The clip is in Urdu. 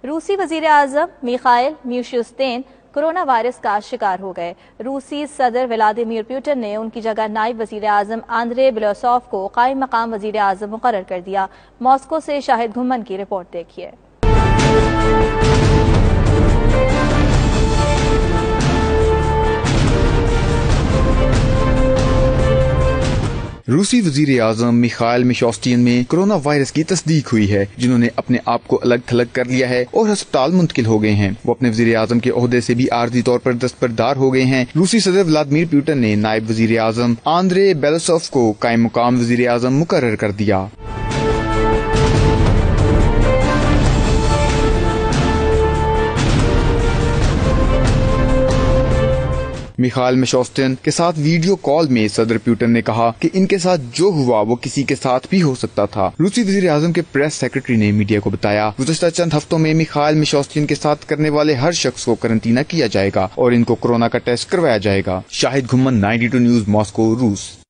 روسی وزیر اعظم میخائیل میشوستین کورونا وائرس کا شکار ہو گئے۔ روسی صدر ولادیمیر پوٹن نے ان کی جگہ نائب وزیر اعظم آندرے بیلوسوف کو قائم مقام وزیر اعظم مقرر کر دیا۔ ماسکو سے شاہد گھمن کی رپورٹ دیکھیے۔ روسی وزیر اعظم میخائیل میشوستین میں کورونا وائرس کی تصدیق ہوئی ہے، جنہوں نے اپنے آپ کو الگ تھلگ کر لیا ہے اور ہسپتال منتقل ہو گئے ہیں۔ وہ اپنے وزیر اعظم کے عہدے سے بھی عارضی طور پر دستبردار ہو گئے ہیں۔ روسی صدر ولادیمیر پوٹن نے نائب وزیر اعظم آندرے بیلوسوف کو قائم مقام وزیر اعظم مقرر کر دیا۔ میخائیل میشوستین کے ساتھ ویڈیو کال میں صدر پوٹن نے کہا کہ ان کے ساتھ جو ہوا وہ کسی کے ساتھ بھی ہو سکتا تھا۔ روسی وزیر اعظم کے پریس سیکرٹری نے میڈیا کو بتایا، گزشتہ چند ہفتوں میں میخائیل میشوستین کے ساتھ کرنے والے ہر شخص کو قرنطینہ کیا جائے گا اور ان کو کورونا کا ٹیسٹ کروایا جائے گا۔ شاہد گھمن، 92 نیوز، ماسکو، روس۔